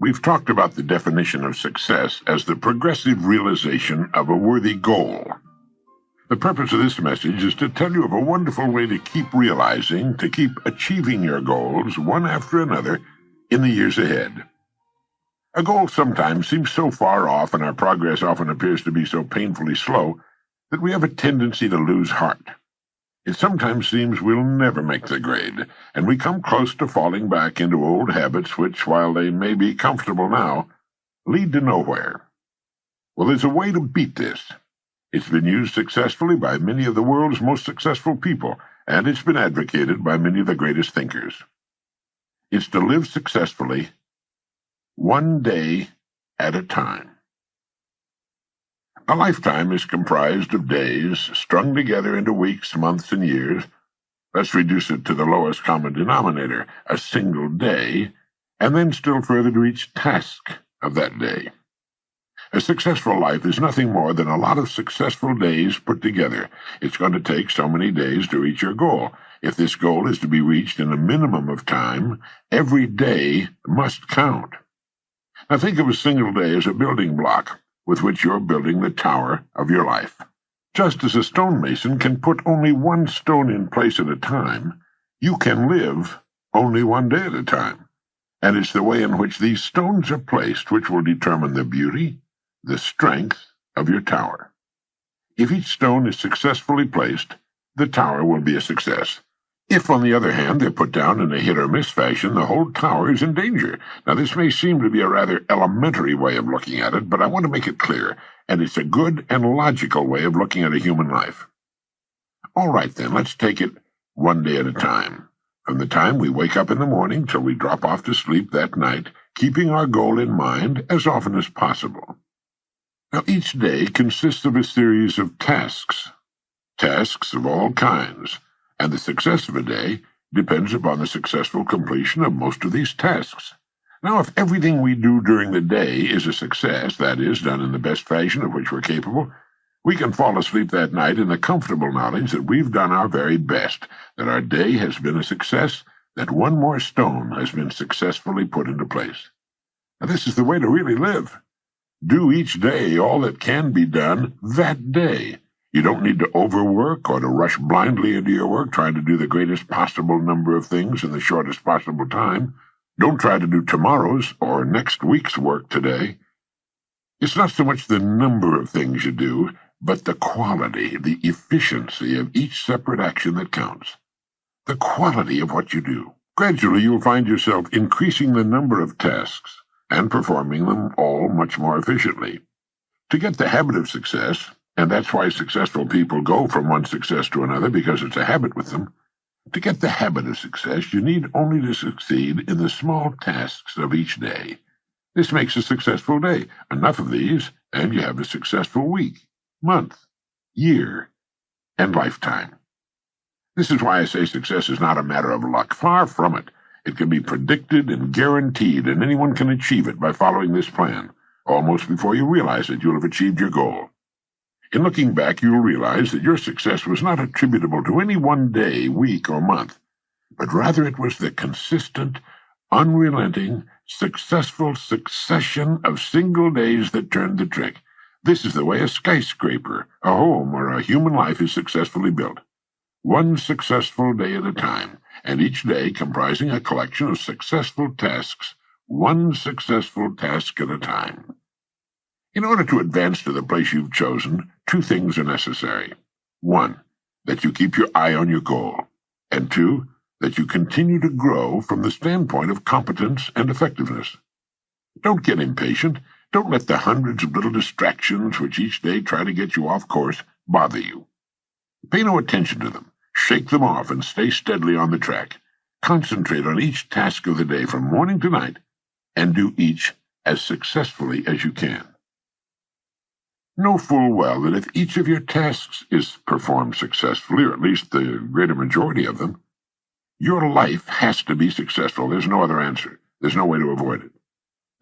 we've talked about the definition of success as the progressive realization of a worthy goal. The purpose of this message is to tell you of a wonderful way to keep realizing, to keep achieving your goals one after another in the years ahead. A goal sometimes seems so far off, and our progress often appears to be so painfully slow that we have a tendency to lose heart. It sometimes seems we'll never make the grade, and we come close to falling back into old habits which, while they may be comfortable now, lead to nowhere. Well, there's a way to beat this. It's been used successfully by many of the world's most successful people, and it's been advocated by many of the greatest thinkers. It's to live successfully one day at a time. A lifetime is comprised of days strung together into weeks, months, and years. Let's reduce it to the lowest common denominator, a single day, and then still further to each task of that day. A successful life is nothing more than a lot of successful days put together. It's going to take so many days to reach your goal. If this goal is to be reached in a minimum of time, every day must count. Now think of a single day as a building block with which you're building the tower of your life. Just as a stonemason can put only one stone in place at a time, you can live only one day at a time. And it's the way in which these stones are placed which will determine the beauty, the strength of your tower. If each stone is successfully placed, the tower will be a success. If, on the other hand, they're put down in a hit-or-miss fashion, the whole tower is in danger. Now, this may seem to be a rather elementary way of looking at it, but I want to make it clear, and it's a good and logical way of looking at a human life. All right, then, let's take it one day at a time. From the time we wake up in the morning till we drop off to sleep that night, keeping our goal in mind as often as possible. Now, each day consists of a series of tasks of all kinds, and the success of a day depends upon the successful completion of most of these tasks. Now, if everything we do during the day is a success, that is, done in the best fashion of which we're capable, we can fall asleep that night in the comfortable knowledge that we've done our very best, that our day has been a success, that one more stone has been successfully put into place. Now, this is the way to really live. Do each day all that can be done that day. You don't need to overwork or to rush blindly into your work trying to do the greatest possible number of things in the shortest possible time. Don't try to do tomorrow's or next week's work today. It's not so much the number of things you do, but the quality, the efficiency of each separate action that counts. The quality of what you do. Gradually, you'll find yourself increasing the number of tasks and performing them all much more efficiently. To get the habit of success, and that's why successful people go from one success to another, because it's a habit with them. To get the habit of success, you need only to succeed in the small tasks of each day. This makes a successful day. Enough of these, and you have a successful week, month, year, and lifetime. This is why I say success is not a matter of luck. Far from it. It can be predicted and guaranteed, and anyone can achieve it by following this plan. Almost before you realize it, you'll have achieved your goal. In looking back, you'll realize that your success was not attributable to any one day, week, or month, but rather it was the consistent, unrelenting, successful succession of single days that turned the trick. This is the way a skyscraper, a home, or a human life is successfully built. One successful day at a time, and each day comprising a collection of successful tasks, one successful task at a time. In order to advance to the place you've chosen, two things are necessary. One, that you keep your eye on your goal, and two, that you continue to grow from the standpoint of competence and effectiveness. Don't get impatient. Don't let the hundreds of little distractions which each day try to get you off course bother you. Pay no attention to them. Shake them off and stay steadily on the track. Concentrate on each task of the day from morning to night, and do each as successfully as you can. Know full well that if each of your tasks is performed successfully, or at least the greater majority of them, your life has to be successful. There's no other answer. There's no way to avoid it.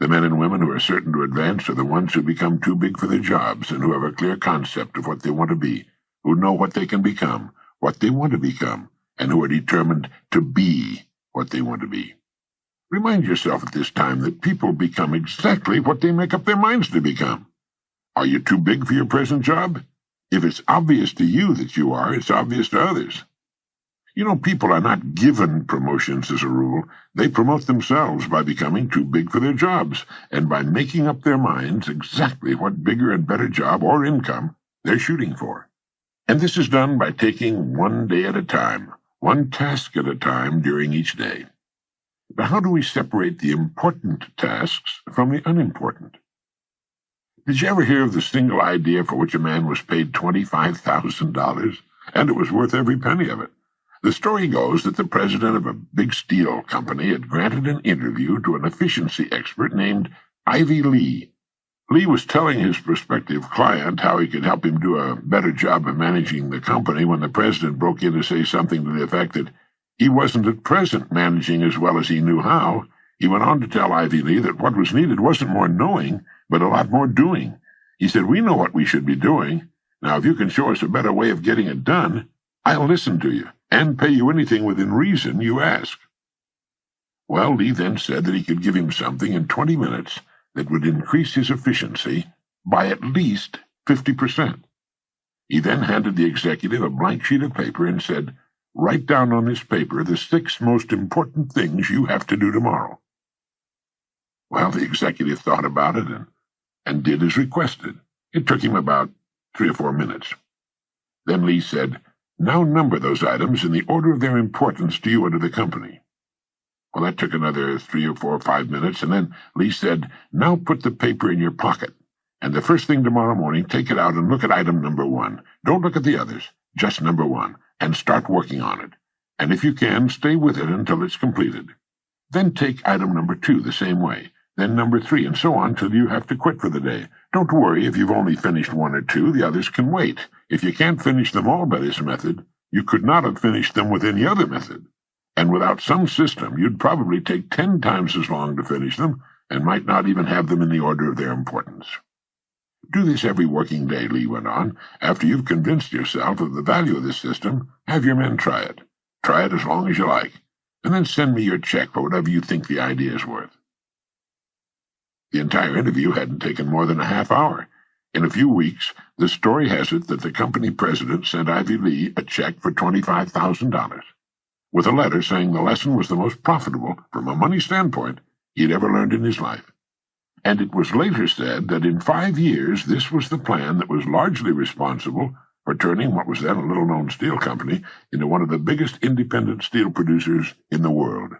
The men and women who are certain to advance are the ones who become too big for their jobs and who have a clear concept of what they want to be, who know what they can become, what they want to become, and who are determined to be what they want to be. Remind yourself at this time that people become exactly what they make up their minds to become. Are you too big for your present job? If it's obvious to you that you are, it's obvious to others. You know, people are not given promotions as a rule. They promote themselves by becoming too big for their jobs and by making up their minds exactly what bigger and better job or income they're shooting for. And this is done by taking one day at a time, one task at a time during each day. But how do we separate the important tasks from the unimportant? Did you ever hear of the single idea for which a man was paid $25,000, and it was worth every penny of it? The story goes that the president of a big steel company had granted an interview to an efficiency expert named Ivy Lee. Lee was telling his prospective client how he could help him do a better job of managing the company when the president broke in to say something to the effect that he wasn't at present managing as well as he knew how. He went on to tell Ivy Lee that what was needed wasn't more knowing, but a lot more doing. He said, "We know what we should be doing. Now, if you can show us a better way of getting it done, I'll listen to you and pay you anything within reason you ask." Well, Lee then said that he could give him something in 20 minutes that would increase his efficiency by at least 50%. He then handed the executive a blank sheet of paper and said, "Write down on this paper the 6 most important things you have to do tomorrow." Well, the executive thought about it and did as requested. It took him about 3 or 4 minutes. Then Lee said, "Now number those items in the order of their importance to you and to the company." Well, that took another 3 or 4 or 5 minutes, and then Lee said, "Now put the paper in your pocket, and the first thing tomorrow morning, take it out and look at item number 1. Don't look at the others, just number 1, and start working on it. And if you can, stay with it until it's completed. Then take item number 2 the same way, then number 3, and so on till you have to quit for the day. Don't worry if you've only finished 1 or 2, the others can wait. If you can't finish them all by this method, you could not have finished them with any other method. And without some system, you'd probably take 10 times as long to finish them, and might not even have them in the order of their importance." Do this every working day, Lee went on. After you've convinced yourself of the value of this system, have your men try it. Try it as long as you like, and then send me your check for whatever you think the idea is worth. The entire interview hadn't taken more than a half hour. In a few weeks, the story has it that the company president sent Ivy Lee a check for $25,000. with a letter saying the lesson was the most profitable, from a money standpoint, he'd ever learned in his life. And it was later said that in 5 years this was the plan that was largely responsible for turning what was then a little-known steel company into one of the biggest independent steel producers in the world.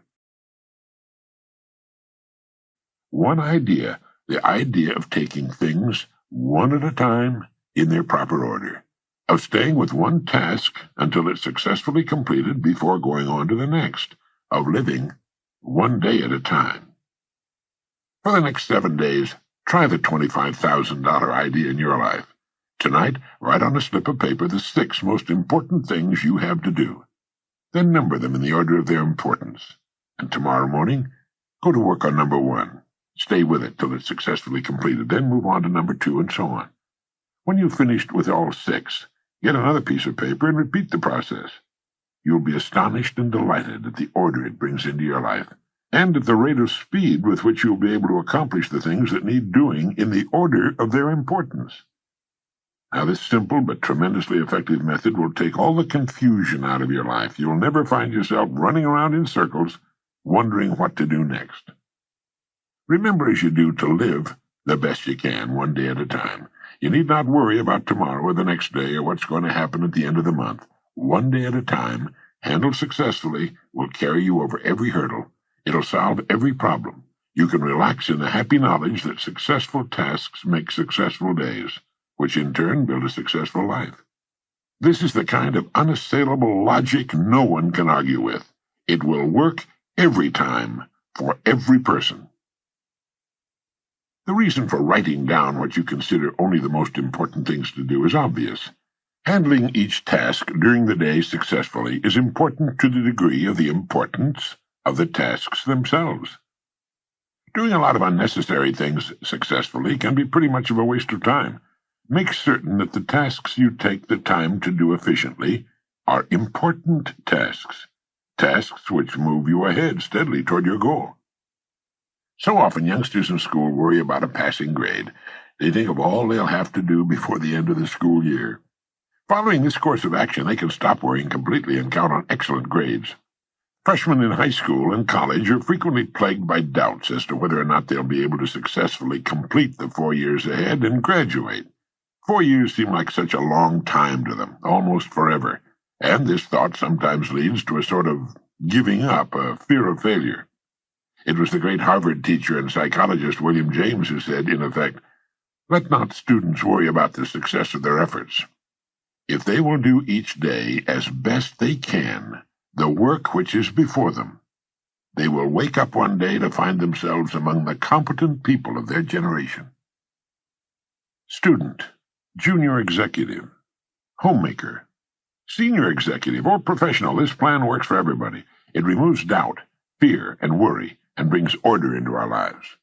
One idea, the idea of taking things one at a time in their proper order, of staying with one task until it's successfully completed before going on to the next, of living one day at a time. For the next 7 days, try the $25,000 idea in your life. Tonight, write on a slip of paper the 6 most important things you have to do. Then number them in the order of their importance. And tomorrow morning, go to work on number 1. Stay with it till it's successfully completed. Then move on to number 2, and so on. When you've finished with all 6, get another piece of paper and repeat the process. You'll be astonished and delighted at the order it brings into your life, and at the rate of speed with which you'll be able to accomplish the things that need doing in the order of their importance. Now, this simple but tremendously effective method will take all the confusion out of your life. You'll never find yourself running around in circles, wondering what to do next. Remember as you do to live the best you can, one day at a time. You need not worry about tomorrow or the next day or what's going to happen at the end of the month. One day at a time, handled successfully, will carry you over every hurdle. It'll solve every problem. You can relax in the happy knowledge that successful tasks make successful days, which in turn build a successful life. This is the kind of unassailable logic no one can argue with. It will work every time, for every person. The reason for writing down what you consider only the most important things to do is obvious. Handling each task during the day successfully is important to the degree of the importance of the tasks themselves. Doing a lot of unnecessary things successfully can be pretty much of a waste of time. Make certain that the tasks you take the time to do efficiently are important tasks, tasks which move you ahead steadily toward your goal. So often youngsters in school worry about a passing grade. They think of all they'll have to do before the end of the school year. Following this course of action, they can stop worrying completely and count on excellent grades. Freshmen in high school and college are frequently plagued by doubts as to whether or not they'll be able to successfully complete the 4 years ahead and graduate. 4 years seem like such a long time to them, almost forever, and this thought sometimes leads to a sort of giving up, a fear of failure. It was the great Harvard teacher and psychologist William James who said, in effect, "Let not students worry about the success of their efforts. If they will do each day as best they can the work which is before them, they will wake up one day to find themselves among the competent people of their generation." Student, junior executive, homemaker, senior executive, or professional, this plan works for everybody. It removes doubt, fear, and worry, and brings order into our lives.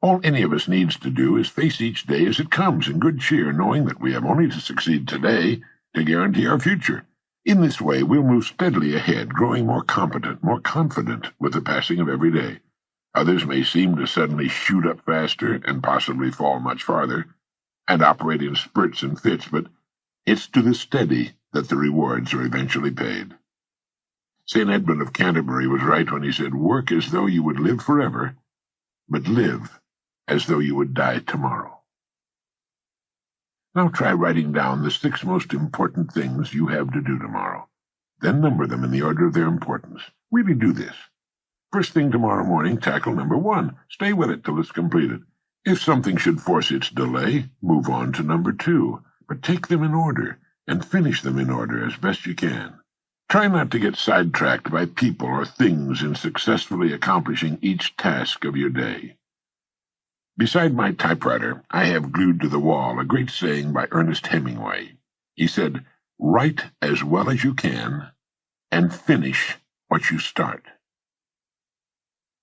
All any of us needs to do is face each day as it comes in good cheer, knowing that we have only to succeed today to guarantee our future. In this way, we'll move steadily ahead, growing more competent, more confident with the passing of every day. Others may seem to suddenly shoot up faster and possibly fall much farther, and operate in spurts and fits, but it's to the steady that the rewards are eventually paid. St. Edmund of Canterbury was right when he said, "Work as though you would live forever, but live as though you would die tomorrow." Now try writing down the 6 most important things you have to do tomorrow. Then number them in the order of their importance. Really do this. First thing tomorrow morning, tackle number 1. Stay with it till it's completed. If something should force its delay, move on to number 2. But take them in order, and finish them in order as best you can. Try not to get sidetracked by people or things in successfully accomplishing each task of your day. Beside my typewriter, I have glued to the wall a great saying by Ernest Hemingway. He said, "Write as well as you can, and finish what you start."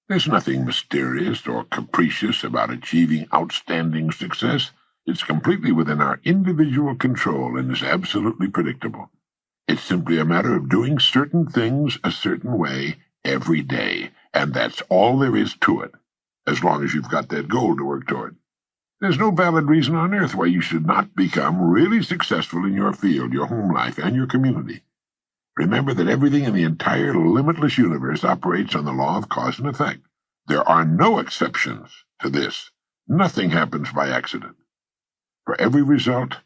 There's nothing mysterious or capricious about achieving outstanding success. It's completely within our individual control and is absolutely predictable. It's simply a matter of doing certain things a certain way every day, and that's all there is to it, as long as you've got that goal to work toward. There's no valid reason on earth why you should not become really successful in your field, your home life, and your community. Remember that everything in the entire limitless universe operates on the law of cause and effect. There are no exceptions to this. Nothing happens by accident. For every result,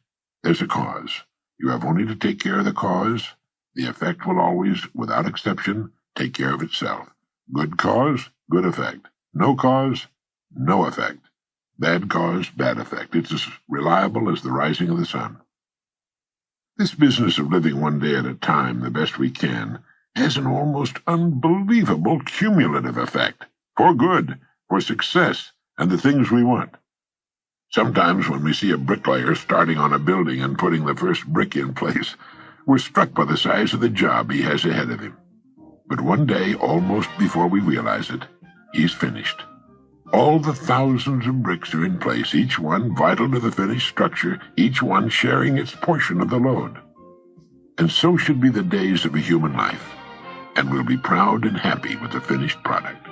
there's a cause. You have only to take care of the cause. The effect will always, without exception, take care of itself. Good cause, good effect. No cause, no effect. Bad cause, bad effect. It's as reliable as the rising of the sun. This business of living one day at a time the best we can has an almost unbelievable cumulative effect. For good, for success, and the things we want. Sometimes when we see a bricklayer starting on a building and putting the first brick in place, we're struck by the size of the job he has ahead of him. But one day, almost before we realize it, he's finished. All the thousands of bricks are in place, each one vital to the finished structure, each one sharing its portion of the load. And so should be the days of a human life, and we'll be proud and happy with the finished product.